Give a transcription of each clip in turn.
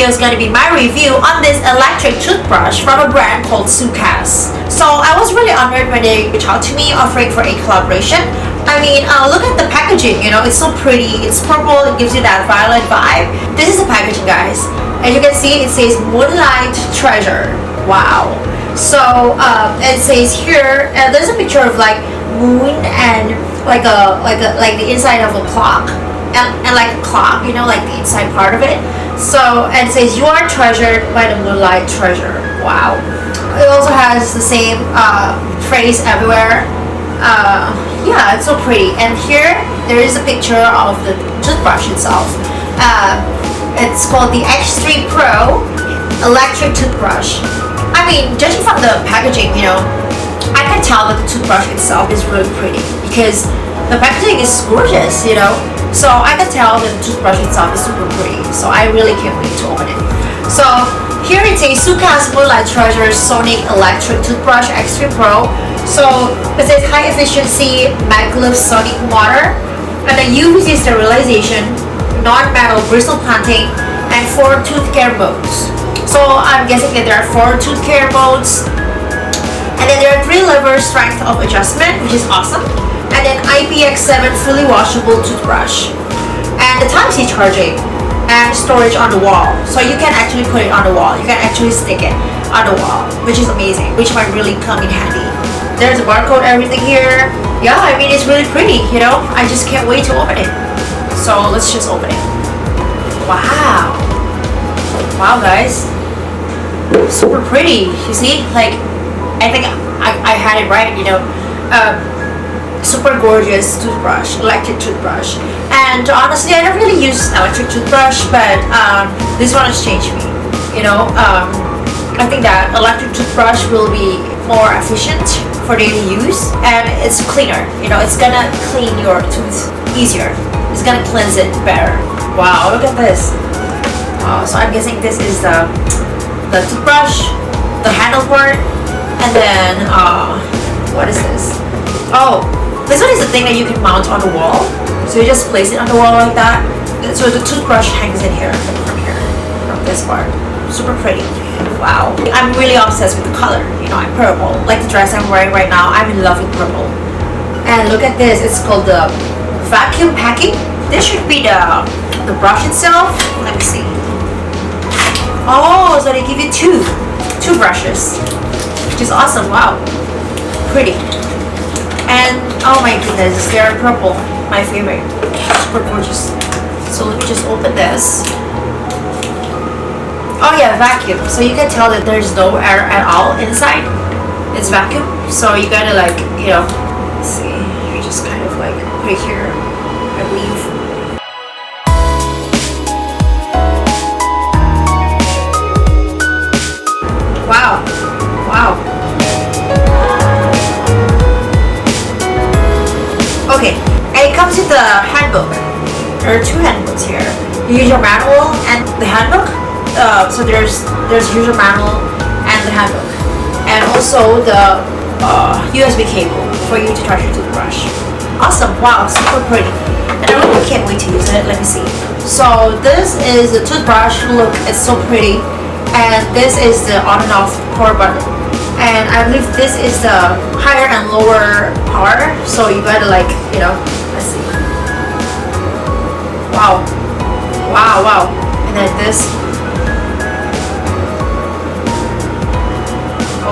video is going to be my review on this electric toothbrush from a brand called Soocas. So I was really honored when they reached out to me offering for a collaboration. I mean, look at the packaging, you know, it's so pretty. It's purple, it gives you that violet vibe. This is the packaging, guys. As you can see, it says Moonlight Treasure. Wow. So it says here, there's a picture of like moon and like the inside of a clock. And like a clock, you know, like the inside part of it. So, and it says, you are treasured by the moonlight treasure. Wow. It also has the same phrase everywhere. Yeah, it's so pretty. And here, there is a picture of the toothbrush itself. It's called the X3 Pro Electric Toothbrush. I mean, judging from the packaging, you know, I can tell that the toothbrush itself is really pretty because the packaging is gorgeous, you know. So I can tell that the toothbrush itself is super pretty. So I really can't wait to open it. So here it says Soocas Moonlight Treasure Sonic Electric Toothbrush X3 Pro. So it says high efficiency maglev sonic motor, and the UV sterilization, non-metal bristle planting, and 4 tooth care modes. So I'm guessing that there are 4 tooth care modes. And then there are 3 lever strength of adjustment, which is awesome. And then IPX7 fully washable toothbrush, and the Type-C charging and storage on the wall, so you can actually put it on the wall, you can actually stick it on the wall, which is amazing, which might really come in handy. There's a barcode, everything here. Yeah, I mean, it's really pretty, you know. I just can't wait to open it. So let's just open it. Wow, wow, guys, super pretty. You see, like, I think I had it right, you know. Super gorgeous toothbrush, electric toothbrush. And honestly, I don't really use electric toothbrush, but this one has changed me. You know, I think that electric toothbrush will be more efficient for daily use, and it's cleaner. You know, it's gonna clean your tooth easier. It's gonna cleanse it better. Wow, look at this. So I'm guessing this is the toothbrush, the handle part, and then what is this? Oh, this one is the thing that you can mount on the wall. So you just place it on the wall like that. So the toothbrush hangs in here, from this part. Super pretty. Wow. I'm really obsessed with the color. You know, I'm purple. Like the dress I'm wearing right now, I'm in love with purple. And look at this. It's called the vacuum packing. This should be the brush itself. Let me see. Oh, so they give you two brushes, which is awesome. Wow. Pretty. And oh my goodness, they're purple, my favorite. Super gorgeous. So let me just open this. Oh yeah, vacuum. So you can tell that there's no air at all inside. It's vacuum. So you gotta, like, you know, let's see. You just kind of like put it here, I believe. Wow. Wow. Okay, and it comes with the handbook. There are 2 handbooks here. The user manual and the handbook. So there's user manual and the handbook, and also the USB cable for you to charge your toothbrush. Awesome! Wow, super pretty. And I really can't wait to use it. Let me see. So this is the toothbrush. Look, it's so pretty. And this is the on and off power button. And I believe this is the higher and lower power, so you gotta, like, you know, let's see. Wow. Wow, wow. And then this.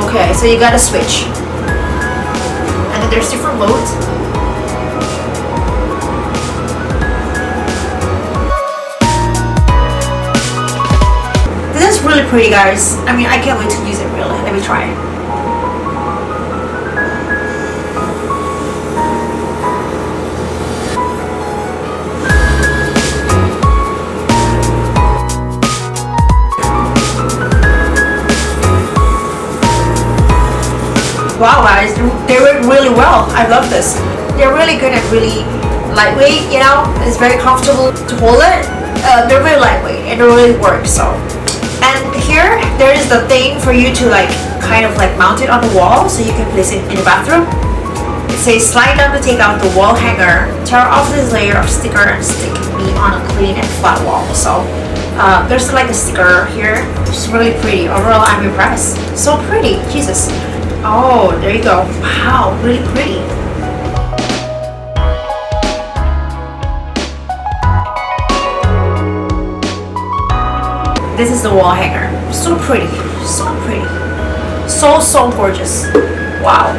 Okay, so you gotta switch. And then there's different modes. This is really pretty, guys. I mean, I can't wait to use it, really. Let me try it. Wow, guys, they work really well. I love this. They're really good and really lightweight, you know. It's very comfortable to hold it. They're very lightweight and they really work. So, and here there is the thing for you to, like, kind of like mount it on the wall, so you can place it in the bathroom. It says slide down to take out the wall hanger, tear off this layer of sticker and stick me on a clean and flat wall. So there's like a sticker here. It's really pretty. Overall, I'm impressed. So pretty. Jesus. Oh, there you go. Wow, really pretty. This is the wall hanger. So pretty. So pretty. So gorgeous. Wow.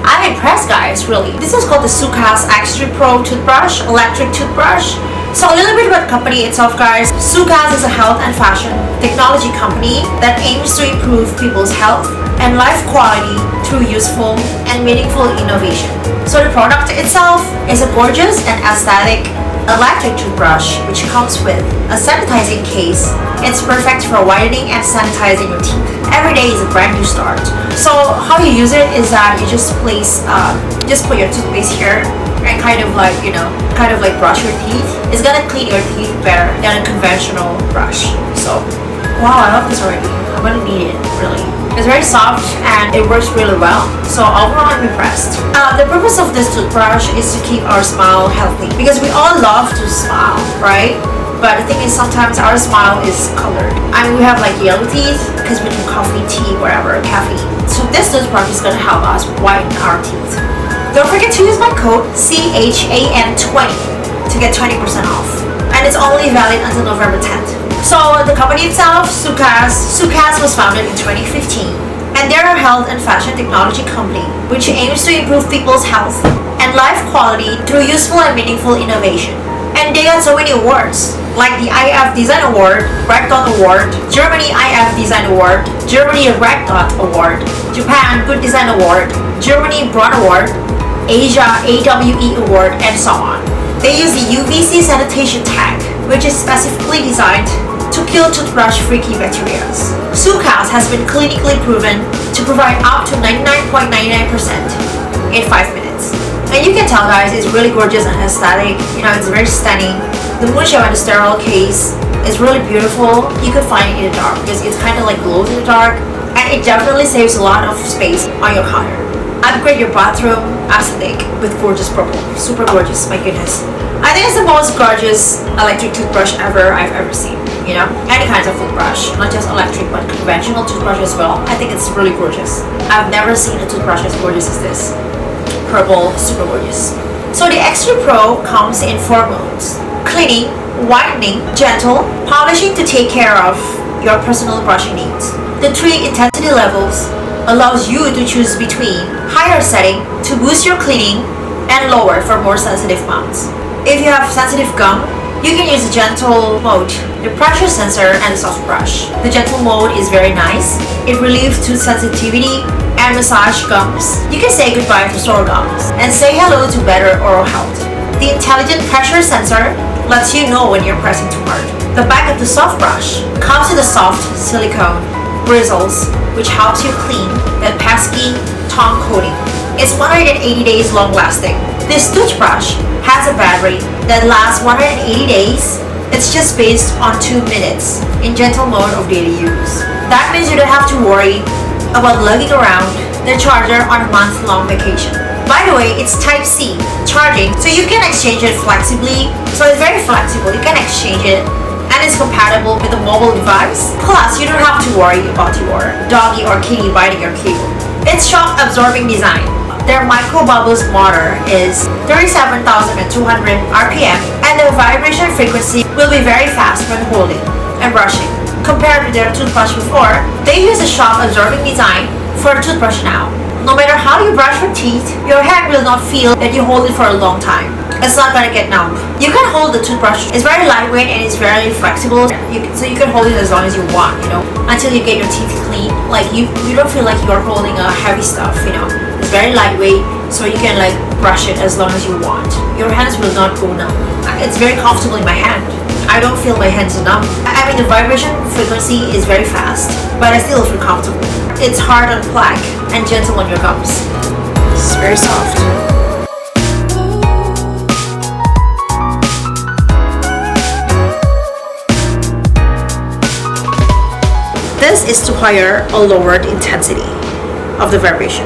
I'm impressed, guys, really. This is called the Soocas X3 Pro toothbrush, electric toothbrush. So a little bit about the company itself, guys. Soocas is a health and fashion technology company that aims to improve people's health and life quality through useful and meaningful innovation. So the product itself is a gorgeous and aesthetic electric toothbrush which comes with a sanitizing case. It's perfect for whitening and sanitizing your teeth. Every day is a brand new start. So how you use it is that you just just put your toothpaste here and kind of like brush your teeth. It's gonna clean your teeth better than a conventional brush. So wow, I love this already. I'm gonna need it, really. It's very soft and it works really well. So overall, I'm impressed. The purpose of this toothbrush is to keep our smile healthy because we all love to smile, right? But the thing is, sometimes our smile is colored. I mean, we have like yellow teeth because we drink coffee, tea, whatever, caffeine. So this toothbrush is gonna help us whiten our teeth. Don't forget to use my code CHAN20 to get 20% off. And it's only valid until November 10th. So the company itself, Soocas was founded in 2015, and they're a health and fashion technology company which aims to improve people's health and life quality through useful and meaningful innovation. And they got so many awards, like the IF Design Award, Red Dot Award, Germany IF Design Award, Germany Red Dot Award, Japan Good Design Award, Germany Bronze Award, Asia AWE Award, and so on. They use the UVC sanitation tag, which is specifically designed to kill toothbrush-free bacteria. Soocas has been clinically proven to provide up to 99.99% in 5 minutes. And you can tell, guys, it's really gorgeous and aesthetic. You know, it's very stunning. The moonshell and the sterile case is really beautiful. You can find it in the dark because it's kind of like glows in the dark, and it definitely saves a lot of space on your counter. Upgrade your bathroom aesthetic with gorgeous purple. Super gorgeous, my goodness. I think it's the most gorgeous electric toothbrush I've ever seen. You know, any kinds of toothbrush, not just electric but conventional toothbrush as well. I think it's really gorgeous. I've never seen a toothbrush as gorgeous as this. Purple, super gorgeous. So the X3 Pro comes in 4 modes: cleaning, whitening, gentle, polishing to take care of your personal brushing needs. The 3 intensity levels allows you to choose between higher setting to boost your cleaning and lower for more sensitive mouths. If you have sensitive gum, you can use the gentle mode, the pressure sensor, and the soft brush. The gentle mode is very nice. It relieves tooth sensitivity and massage gums. You can say goodbye to sore gums and say hello to better oral health. The intelligent pressure sensor lets you know when you're pressing too hard. The back of the soft brush comes with a soft silicone bristles, which helps you clean that pesky tongue coating. It's 180 days long lasting. This toothbrush has a battery that lasts 180 days. It's just based on 2 minutes in gentle mode of daily use. That means you don't have to worry about lugging around the charger on a month-long vacation. By the way, it's Type-C charging, so you can exchange it flexibly. So it's very flexible. You can exchange it, and it's compatible with a mobile device. Plus, you don't have to worry about your doggy or kitty biting your cable. It's shock-absorbing design. Their micro bubbles motor is 37,200 RPM, and the vibration frequency will be very fast when holding and brushing. Compared to their toothbrush before, they use a shock-absorbing design for a toothbrush now. No matter how you brush your teeth, your hand will not feel that you hold it for a long time. It's not gonna get numb. You can hold the toothbrush. It's very lightweight and it's very flexible. So you can hold it as long as you want, you know, until you get your teeth clean. Like you don't feel like you're holding a heavy stuff, you know. It's very lightweight, so you can like brush it as long as you want. Your hands will not go numb. It's very comfortable in my hand. I don't feel my hands numb. I mean, the vibration frequency is very fast, but I still feel comfortable. It's hard on plaque and gentle on your gums. It's very soft. This is to higher or lowered intensity of the vibration.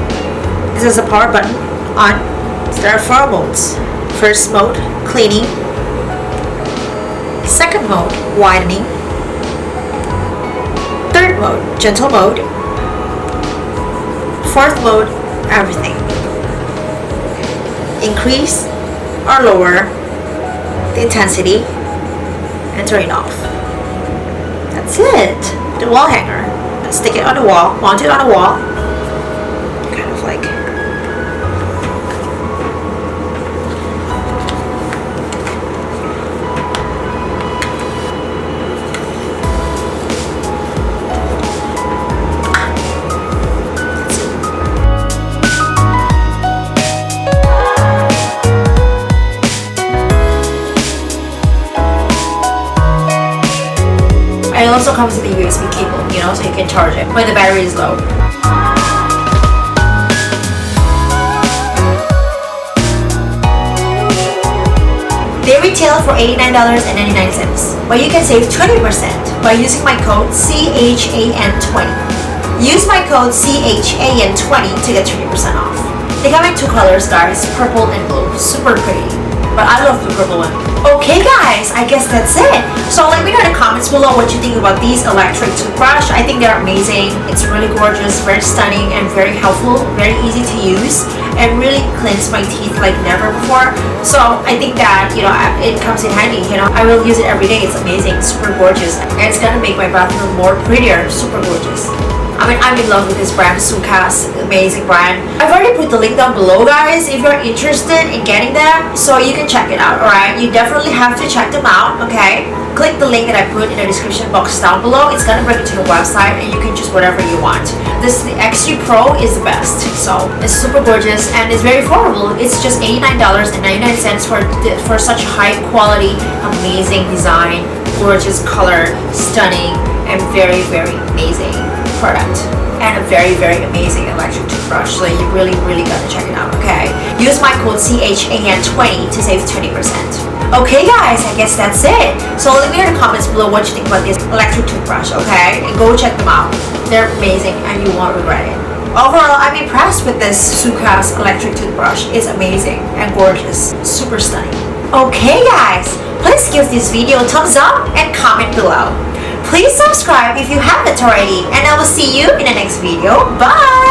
This is a power button on. There are 4 modes. First mode, cleaning. Second mode, widening. Third mode, gentle mode. Fourth mode, everything. Increase or lower the intensity and turn it off. That's it. The wall hanger. Stick it on the wall, mount it on the wall. Kind of like. It also comes with a USB cable, you know, so you can charge it when the battery is low. They retail for $89.99, but you can save 20% by using my code CHAN20. Use my code CHAN20 to get 20% off. They come in two colors, guys, purple and blue. Super pretty. But I love the purple one. Okay guys, I guess that's it. So let me know in the comments below what you think about these electric toothbrush. I think they're amazing. It's really gorgeous, very stunning, and very helpful, very easy to use, and really cleans my teeth like never before. So I think that, you know, it comes in handy. You know, I will use it every day. It's amazing, super gorgeous, and it's gonna make my bathroom more prettier, super gorgeous. I mean, I'm in love with this brand, Soocas, amazing brand. I've already put the link down below, guys, if you're interested in getting them, so you can check it out, alright? You definitely have to check them out, okay? Click the link that I put in the description box down below. It's gonna bring you to the website, and you can choose whatever you want. The X3 Pro is the best, so it's super gorgeous, and it's very affordable. It's just $89.99 for such high quality, amazing design, gorgeous color, stunning, and very, very amazing product, and a very, very amazing electric toothbrush. So you really, really gotta check it out, okay? Use my code CHAN20 to save 20%. Okay guys, I guess that's it. So let me know in the comments below what you think about this electric toothbrush, okay? And go check them out. They're amazing and you won't regret it. Overall, I'm impressed with this Soocas electric toothbrush. It's amazing and gorgeous, super stunning. Okay guys, please give this video a thumbs up and comment below. Please subscribe if you haven't already, and I will see you in the next video. Bye!